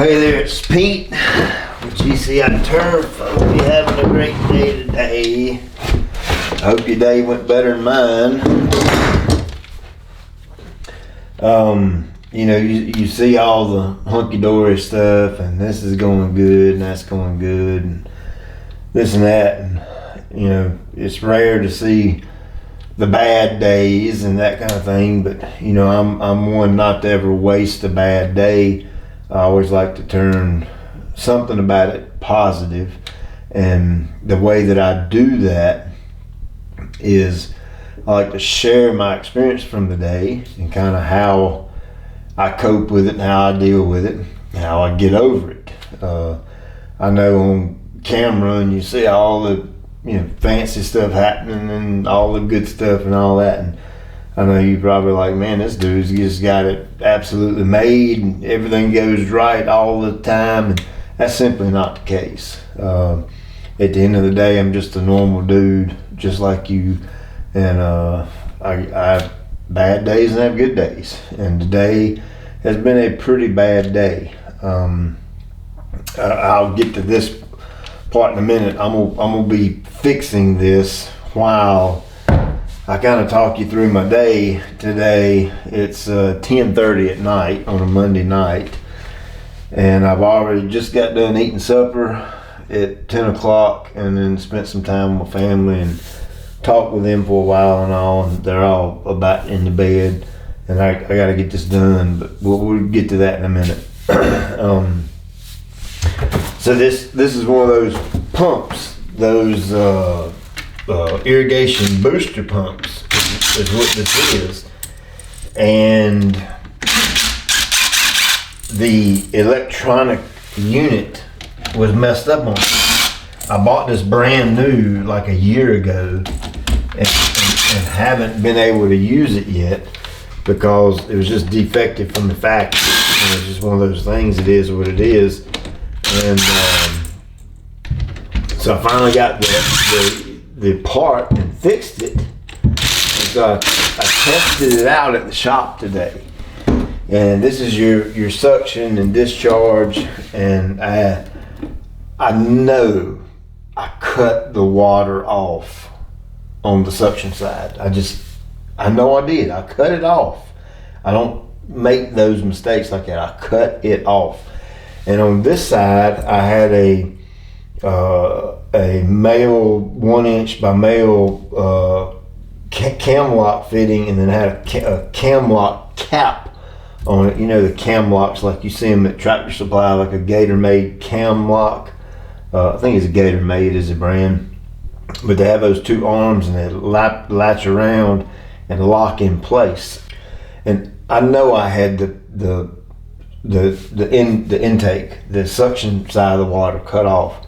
Hey there, it's Pete with GCI Turf. I hope you're having a great day today. I hope your day went better than mine. You see all the hunky-dory stuff, and this is going good, and that's going good, and this and that, and it's rare to see the bad days and that kind of thing. But I'm one not to ever waste a bad day. I always like to turn something about it positive, and the way that I do that is I like to share my experience from the day and kind of how I cope with it and how I deal with it, how I get over it. I know on camera and you see all the fancy stuff happening and all the good stuff and all that, and I know you're probably like, man, this dude's just got it absolutely made and everything goes right all the time, and that's simply not the case. At the end of the day, I'm just a normal dude, just like you, and I have bad days and I have good days, and today has been a pretty bad day. I'll get to this part in a minute. I'm gonna be fixing this while I kind of talk you through my day today. It's 10:30 at night on a Monday night, and I've already just got done eating supper at 10 o'clock, and then spent some time with my family and talked with them for a while and all, and they're all about in the bed, and I got to get this done, but we'll get to that in a minute. So this is one of those pumps, those irrigation booster pumps is what this is, and the electronic unit was messed up on it. I bought this brand new like a year ago and haven't been able to use it yet because it was just defective from the factory. It's just one of those things. It is what it is, and so I finally got the part and fixed it. And so I tested it out at the shop today, and this is your suction and discharge, and I know I cut the water off on the suction side. I know I did. I cut it off. I don't make those mistakes like that. I cut it off, and on this side I had a male 1-inch by male cam lock fitting, and then had a cam lock cap on it. The cam locks like you see them at Tractor Supply, like a Gator Made cam lock. I think it's a Gator Made is a brand, but they have those two arms and they latch around and lock in place. And I know I had the intake, the suction side of the water cut off.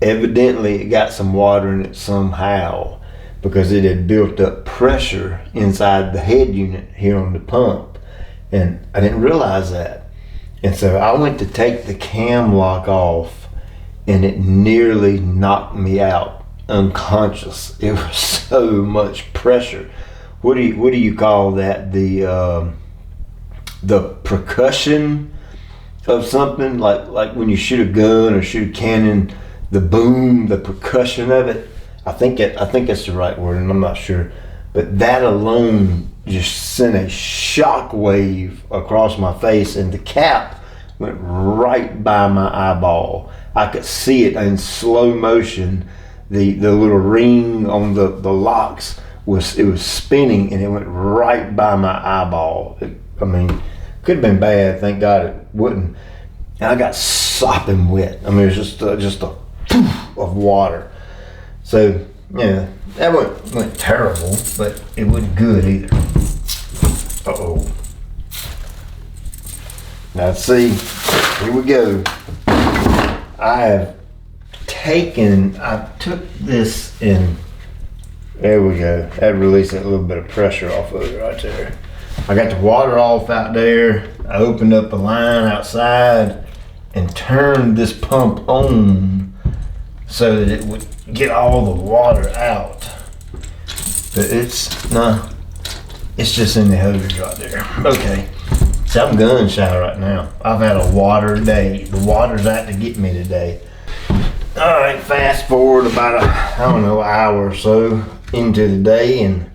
Evidently it got some water in it somehow, because it had built up pressure inside the head unit here on the pump, and I didn't realize that. And so I went to take the cam lock off, and it nearly knocked me out unconscious. It was so much pressure. What do you call that? The percussion of something, like when you shoot a gun or shoot a cannon, the boom, the percussion of it. I think that's the right word, and I'm not sure. But that alone just sent a shock wave across my face, and the cap went right by my eyeball. I could see it in slow motion. The little ring on the locks was spinning, and it went right by my eyeball. Could have been bad. Thank God it wouldn't. And I got sopping wet. It was just a poof of water. So yeah, that went terrible, but it wasn't good either. Uh-oh. Now see, here we go. I took this and there we go. That released a little bit of pressure off of it right there. I got the water off out there. I opened up a line outside and turned this pump on so that it would get all the water out. But it's just in the hose right there. Okay. See, I'm gun shy right now. I've had a water day. The water's out to get me today. All right, fast forward about an hour or so into the day, and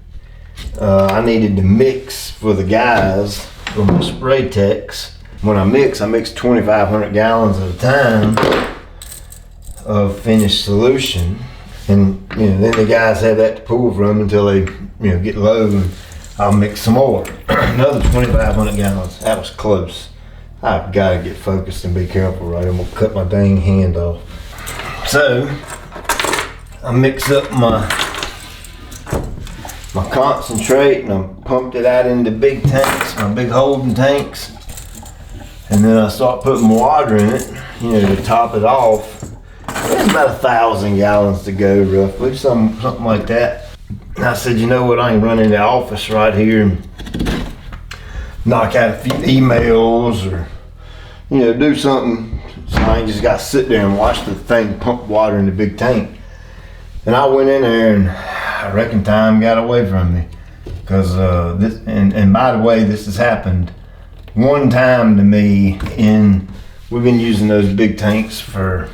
I needed to mix for the guys, for my spray techs. When I mix 2,500 gallons at a time of finished solution, and then the guys have that to pull from until they get low, and I'll mix some more. Another 2,500 gallons. That was close. I've got to get focused and be careful, right? I'm gonna cut my dang hand off. So I mix up my concentrate, and I pumped it out into big tanks, my big holding tanks, and then I start putting water in it, to top it off. It's about 1,000 gallons to go, roughly, something like that. And I said, you know what, I can run in the office right here and knock out a few emails, or do something, so I ain't just got to sit there and watch the thing pump water in the big tank. And I went in there, and I reckon time got away from me, because this, and by the way, this has happened one time to me. We've been using those big tanks for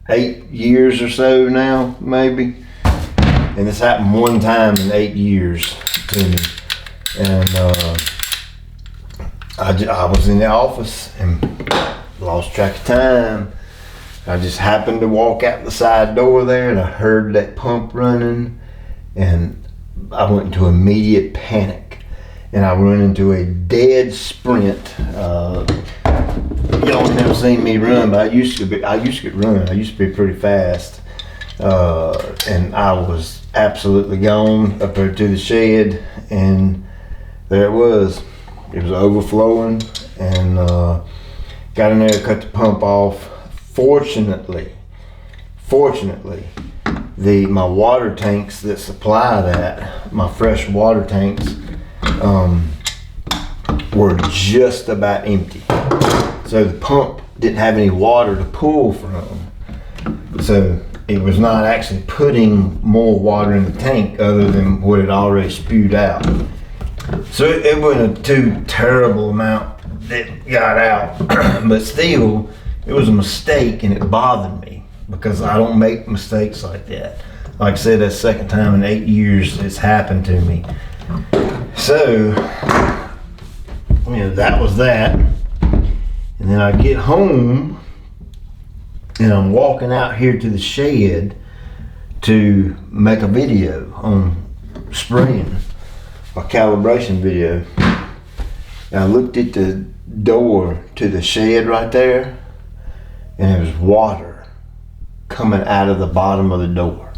8 years or so now, maybe, and this happened one time in 8 years to me. And I was in the office and lost track of time. I just happened to walk out the side door there, and I heard that pump running, and I went into immediate panic, and I run into a dead sprint. Y'all never seen me run, but I used to run. I used to be pretty fast, and I was absolutely gone up there to the shed, and there it was. It was overflowing, and got in there, cut the pump off. Fortunately, my water tanks that supply that, my fresh water tanks, were just about empty. So the pump didn't have any water to pull from. So it was not actually putting more water in the tank other than what it already spewed out. So it wasn't a too terrible amount that got out, but still, it was a mistake, and it bothered me because I don't make mistakes like that. Like I said, that's the second time in 8 years it's happened to me. So, that was that. And then I get home, and I'm walking out here to the shed to make a video on spraying, a calibration video. And I looked at the door to the shed right there, and there was water coming out of the bottom of the door.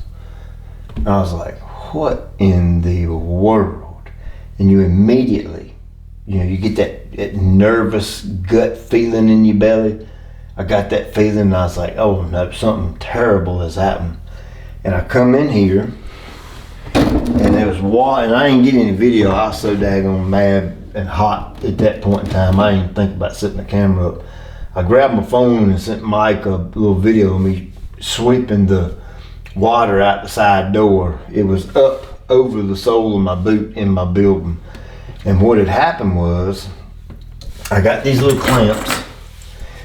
And I was like, what in the world? And you immediately, you get that nervous gut feeling in your belly. I got that feeling, and I was like, oh no, something terrible has happened. And I come in here, and there was water, and I didn't get any video. I was so daggone mad and hot at that point in time, I didn't even think about setting the camera up. I grabbed my phone and sent Mike a little video of me sweeping the water out the side door. It was up over the sole of my boot in my building. And what had happened was, I got these little clamps,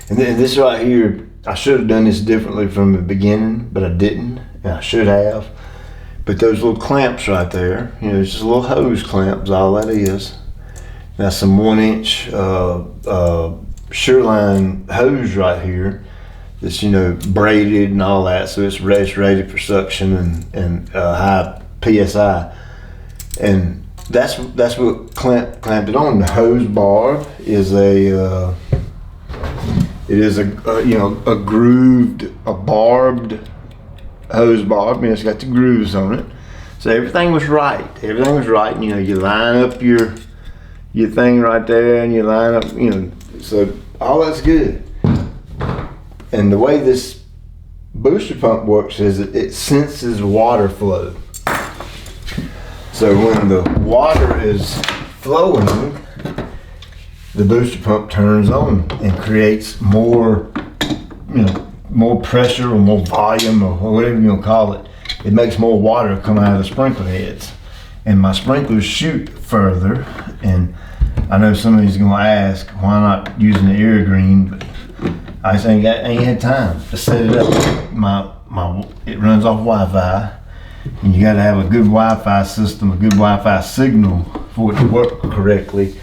and then this right here, I should have done this differently from the beginning, but I didn't, and I should have. But those little clamps right there, it's just little hose clamps, all that is. That's some 1-inch Sureline hose right here that's braided and all that, so it's rated for suction and high PSI, and that's what clamped it on. The hose barb is a barbed hose barb. It's got the grooves on it, so everything was right. And you line up your thing right there, and you line up, so all that's good. And the way this booster pump works is it senses water flow. So when the water is flowing, the booster pump turns on and creates more, more pressure or more volume or whatever you call it. It makes more water come out of the sprinkler heads. and my sprinklers shoot further. And I know somebody's gonna ask, why not using the irrigation? But I just ain't had time to set it up. It runs off Wi-Fi, and you gotta have a good Wi-Fi system, a good Wi-Fi signal for it to work correctly.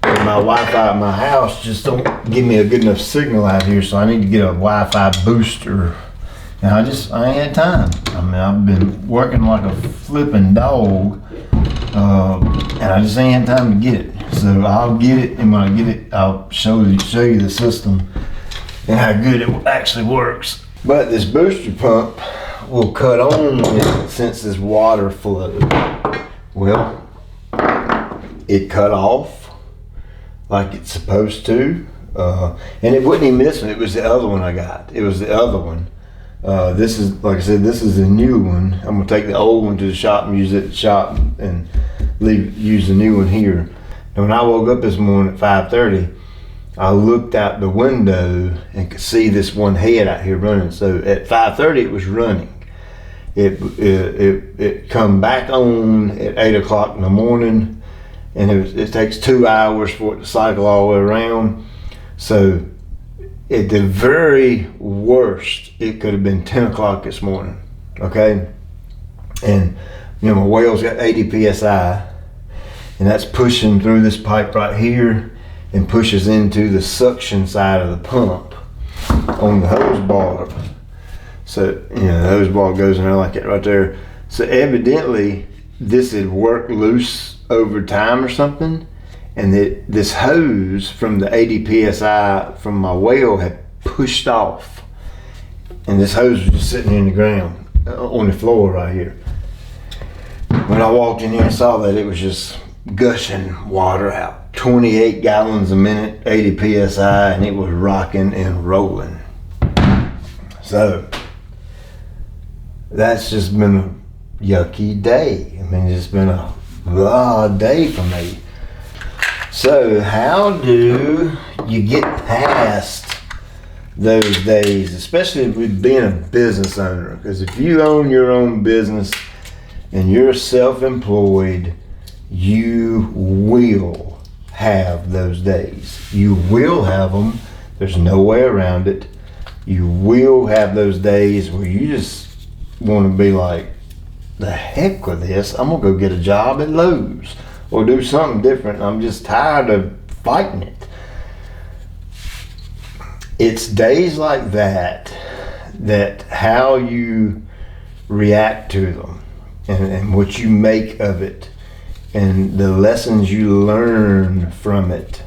And my Wi-Fi at my house just don't give me a good enough signal out here, so I need to get a Wi-Fi booster. And I ain't had time. I mean, I've been working like a flipping dog, and I just ain't had time to get it. So I'll get it, and when I get it, I'll show you the system and how good it actually works. But this booster pump will cut on since this water flow. Well, it cut off like it's supposed to, and it wasn't even this one. It was the other one I got. It was the other one. This is, like I said, this is a new one. I'm gonna take the old one to the shop and use it at the shop and use the new one here. And when I woke up this morning at 5:30, I looked out the window and could see this one head out here running. So at 5:30 it was running. It come back on at 8 o'clock in the morning, and it takes 2 hours for it to cycle all the way around. So at the very worst, it could have been 10 o'clock this morning, okay? And my well's got 80 PSI, and that's pushing through this pipe right here and pushes into the suction side of the pump on the hose bar. So, the hose bar goes in there like that right there. So evidently, this had worked loose over time or something, and this hose from the 80 PSI from my well had pushed off. And this hose was just sitting in the ground, on the floor right here. When I walked in here and saw that, it was just gushing water out. 28 gallons a minute, 80 PSI, and it was rocking and rolling. So, that's just been a yucky day. I mean, it's been a blah day for me. So how do you get past those days, especially with being a business owner? Because if you own your own business and you're self-employed, you will have those days. You will have them. There's no way around it. You will have those days where you just want to be like, the heck with this, I'm gonna go get a job at Lowe's or do something different. I'm just tired of fighting it. It's days like that how you react to them and what you make of it and the lessons you learn from it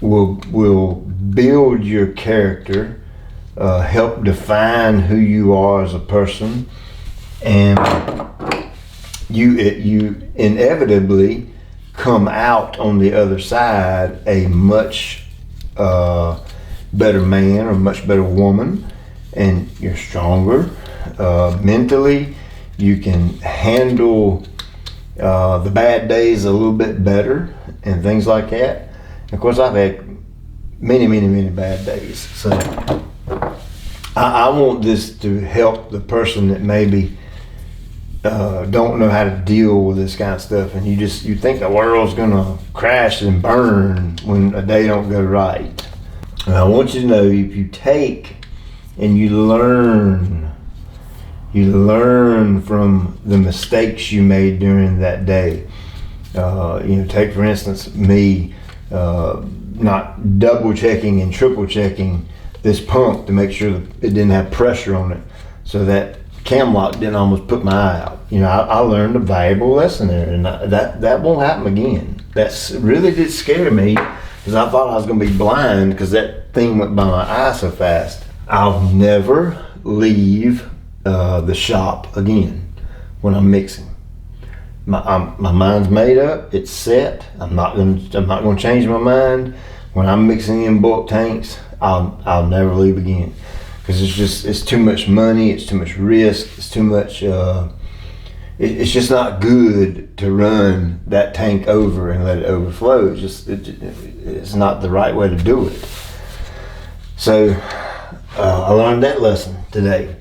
will build your character, help define who you are as a person, and you inevitably come out on the other side a much better man or much better woman, and you're stronger mentally. You can handle the bad days a little bit better and things like that. And of course, I've had many bad days, so I want this to help the person that maybe don't know how to deal with this kind of stuff, and you think the world's gonna crash and burn when a day don't go right. And I want you to know, if you take and you learn from the mistakes you made during that day. Take for instance me not double checking and triple checking this pump to make sure that it didn't have pressure on it, so that cam lock didn't almost put my eye out. I learned a valuable lesson there, and that won't happen again. That's really did scare me, because I thought I was going to be blind because that thing went by my eye so fast. I'll never leave the shop again when I'm mixing. My mind's made up. It's set. I'm not going to change my mind. When I'm mixing in bulk tanks, I'll never leave again, because it's too much money. It's too much risk. It's too much. It's just not good to run that tank over and let it overflow. It's not the right way to do it. So I learned that lesson today,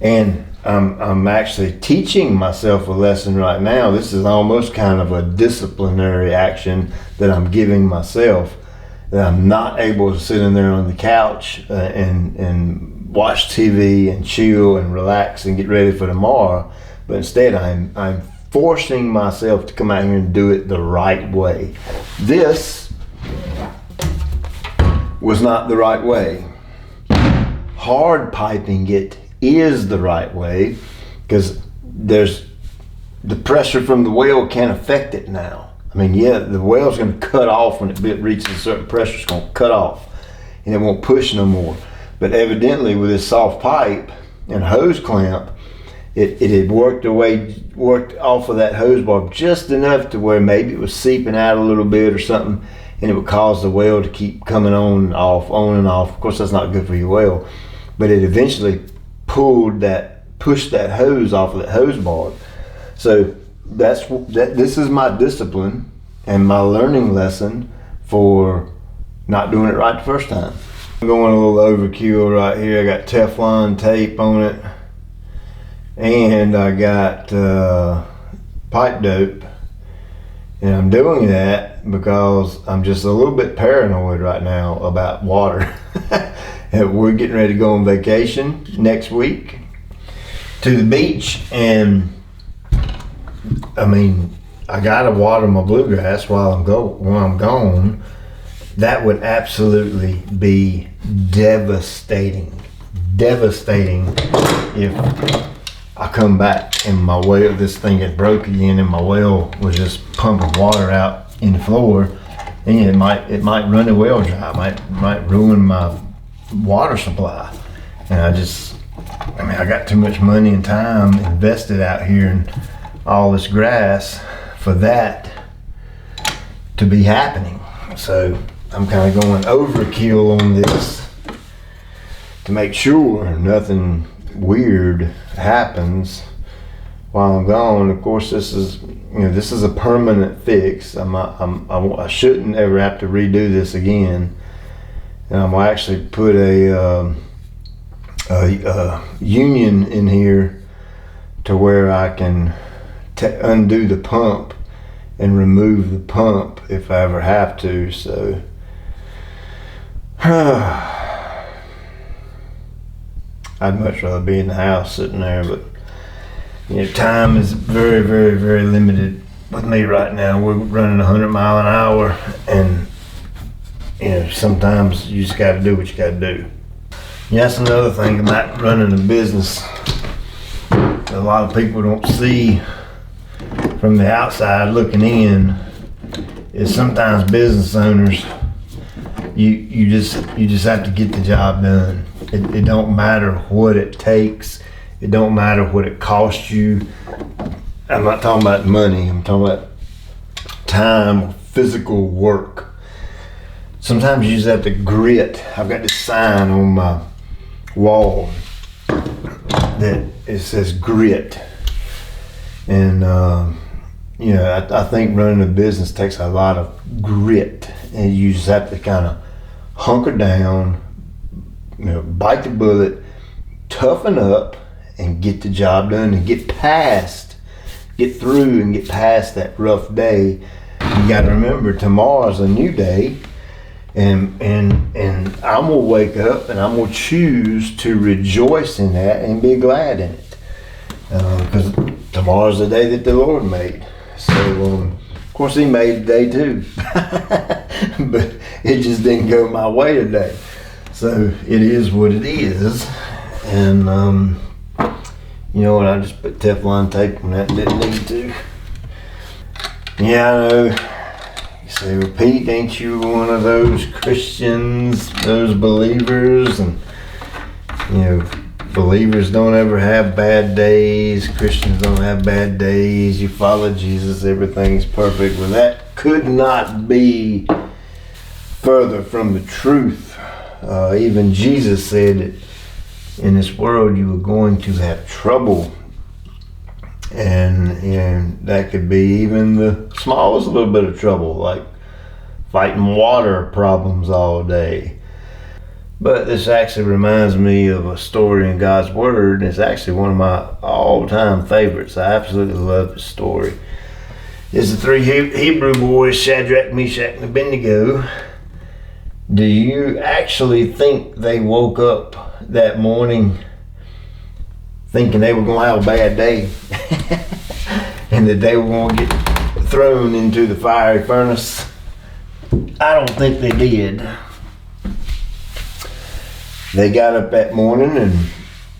and I'm actually teaching myself a lesson right now. This is almost kind of a disciplinary action that I'm giving myself, that I'm not able to sit in there on the couch and watch TV and chill and relax and get ready for tomorrow. But instead, I'm forcing myself to come out here and do it the right way. This was not the right way. Hard piping it is the right way, because there's the pressure from the well can't affect it now. I mean, yeah, the well's going to cut off when it reaches a certain pressure. It's going to cut off and it won't push no more. But evidently with this soft pipe and hose clamp, it had worked off of that hose barb just enough to where maybe it was seeping out a little bit or something, and it would cause the well to keep coming on and off, on and off. Of course, that's not good for your well, but it eventually pushed that hose off of that hose barb. So this is my discipline and my learning lesson for not doing it right the first time. I'm going a little overkill right here. I got Teflon tape on it, and I got pipe dope, and I'm doing that because I'm just a little bit paranoid right now about water. We're getting ready to go on vacation next week to the beach, and I mean, I gotta water my bluegrass while I'm gone. That would absolutely be devastating if I come back and my well, this thing had broke again, and my well was just pumping water out in the floor, and it might run the well dry, might ruin my water supply. And I got too much money and time invested out here in all this grass for that to be happening. So I'm kind of going overkill on this to make sure nothing weird happens while I'm gone. Of course, this is a permanent fix. I shouldn't ever have to redo this again. And I'm gonna actually put a union in here to where I can undo the pump and remove the pump if I ever have to. So I'd much rather be in the house sitting there, but time is very, very, very limited with me right now. We're running 100 mile an hour, and sometimes you just got to do what you got to do. That's another thing about running a business that a lot of people don't see from the outside looking in, is sometimes business owners, you just have to get the job done. It don't matter what it takes. It don't matter what it costs you. I'm not talking about money. I'm talking about time, physical work. Sometimes you just have to grit. I've got this sign on my wall that it says grit. And I think running a business takes a lot of grit, and you just have to kind of hunker down, bite the bullet, toughen up, and get the job done, and get through and get past that rough day. You got to remember, tomorrow's a new day, and I'm gonna wake up and I'm gonna choose to rejoice in that and be glad in it, because tomorrow's the day that the Lord made. So of course He made the day too, but it just didn't go my way today. So it is what it is, and you know what? I just put Teflon tape on that. Didn't need to. Yeah, I know. You say, well, Pete, ain't you one of those Christians, those believers? And believers don't ever have bad days. Christians don't have bad days. You follow Jesus, everything's perfect. Well, that could not be further from the truth. Even Jesus said that in this world you are going to have trouble, and that could be even the smallest little bit of trouble, like fighting water problems all day. But this actually reminds me of a story in God's Word. It's actually one of my all-time favorites. I absolutely love this story. It's the three Hebrew boys, Shadrach, Meshach, and Abednego. Do you actually think they woke up that morning thinking they were going to have a bad day and that they were going to get thrown into the fiery furnace? I don't think they did. They got up that morning and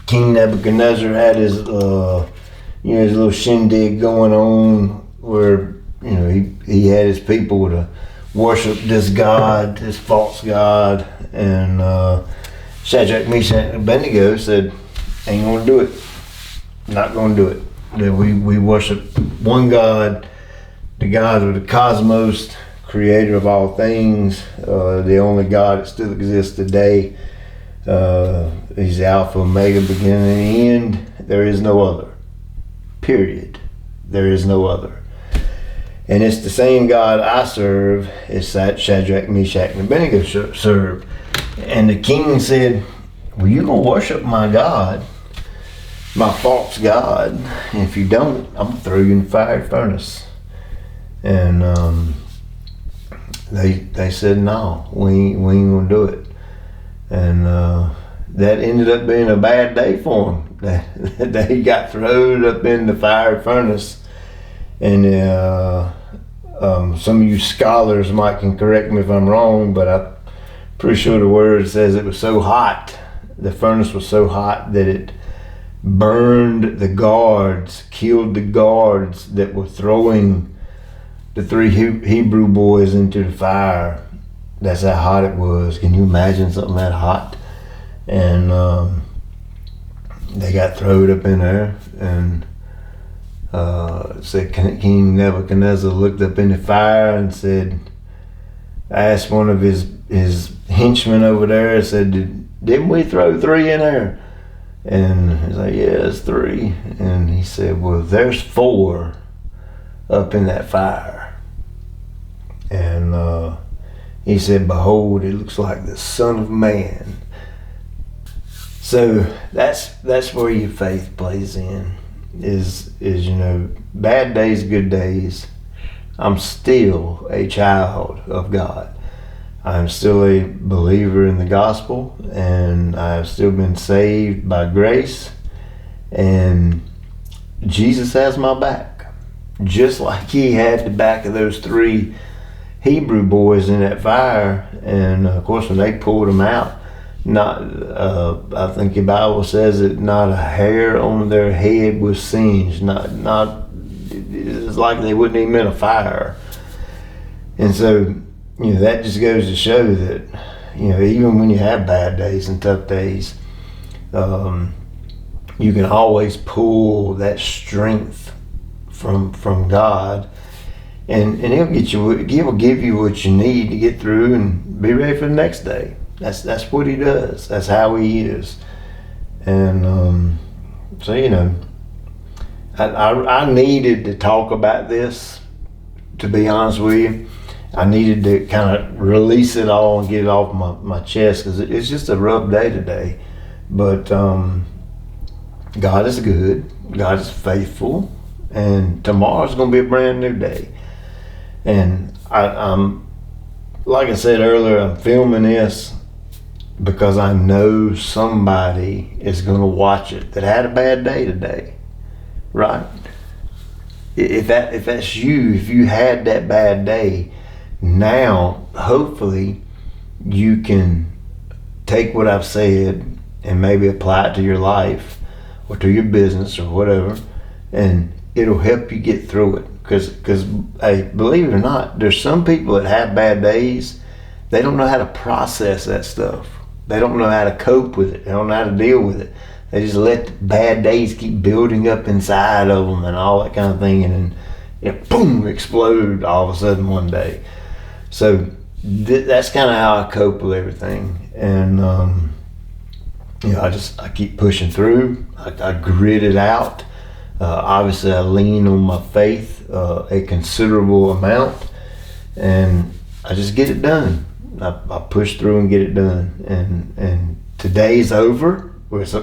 King Nebuchadnezzar had his little shindig going on where, he had his people to worship this god, this false god, and Shadrach, Meshach, and Abednego said, ain't gonna do it. Not gonna do it. That we worship one God, the God of the cosmos, creator of all things, the only God that still exists today. He's the Alpha, Omega, beginning and end. There is no other. Period. There is no other. And it's the same God I serve as that Shadrach, Meshach, and Abednego served. And the king said, well, you're going to worship my God, my false God. And if you don't, I'm going to throw you in the fiery furnace. And they said, no, we ain't going to do it. And that ended up being a bad day for them. They got thrown up in the fiery furnace. And some of you scholars can correct me if I'm wrong, but I'm pretty sure the word says it was so hot, the furnace was so hot that it burned the guards, killed the guards that were throwing the three Hebrew boys into the fire. That's how hot it was. Can you imagine something that hot? And they got thrown up in there, and said King Nebuchadnezzar looked up in the fire and said, asked one of his henchmen over there, said, didn't we throw three in there? And he's like, yeah, it's three. And he said, well, there's four up in that fire. And he said, behold, it looks like the Son of Man. So that's where your faith plays in. Is bad days, good days. I'm still a child of God. I'm still a believer in the gospel, and I've still been saved by grace, and Jesus has my back, just like he had the back of those three Hebrew boys in that fire. And of course, when they pulled them out, I think the Bible says that not a hair on their head was singed. It's like they wouldn't even in a fire. And so, that just goes to show that, even when you have bad days and tough days, you can always pull that strength from God, and He'll give you what you need to get through and be ready for the next day. That's what he does. That's how he is. And so I needed to talk about this, to be honest with you. I needed to kind of release it all and get it off my chest, because it's just a rough day today. But God is good. God is faithful. And tomorrow's going to be a brand new day. And I'm like I said earlier, I'm filming this because I know somebody is going to watch it that had a bad day today, right? If that's you, if you had that bad day, now hopefully you can take what I've said and maybe apply it to your life or to your business or whatever, and it'll help you get through it. Because hey, believe it or not, there's some people that have bad days, they don't know how to process that stuff. They don't know how to cope with it. They don't know how to deal with it. They just let the bad days keep building up inside of them and all that kind of thing, and then boom, explode all of a sudden one day. So that's kind of how I cope with everything. And I keep pushing through. I grit it out. Obviously, I lean on my faith a considerable amount, and I just get it done. I push through and get it done. And today's over. It's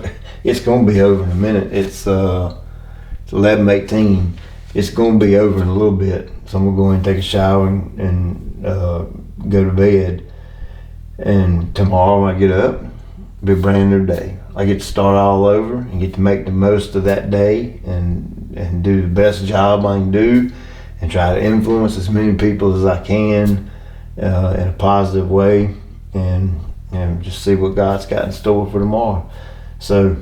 going to be over in a minute. It's 11:18. It's going to be over in a little bit. So I'm going to go in and take a shower and go to bed. And tomorrow when I get up, it'll be a brand new day. I get to start all over and get to make the most of that day and do the best job I can do and try to influence as many people as I can in a positive way and just see what God's got in store for tomorrow. So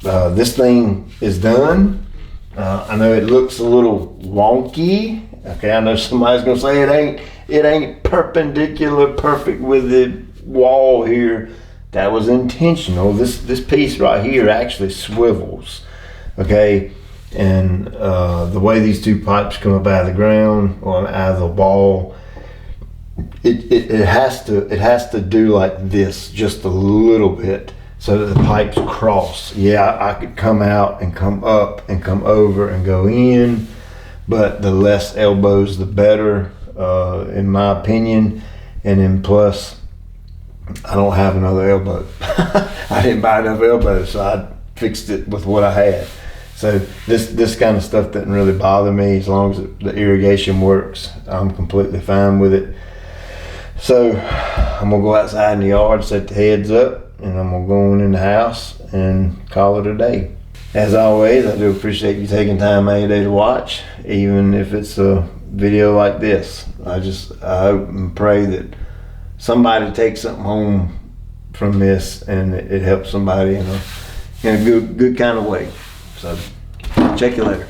this thing is done. I know it looks a little wonky. Okay, I know somebody's gonna say it ain't perpendicular perfect with the wall here. That was intentional. This piece right here actually swivels. Okay, and the way these two pipes come up out of the ground or out of the wall, it has to do like this just a little bit so that the pipes cross. Yeah, I could come out and come up and come over and go in, but the less elbows the better, in my opinion. And then plus, I don't have another elbow. I didn't buy enough elbows, so I fixed it with what I had. So this kind of stuff doesn't really bother me as long as the irrigation works. I'm completely fine with it. So I'm gonna go outside in the yard, set the heads up, and I'm gonna go in the house and call it a day. As always, I do appreciate you taking time out of your day to watch, even if it's a video like this. I hope and pray that somebody takes something home from this and it helps somebody in a good kind of way. So check you later.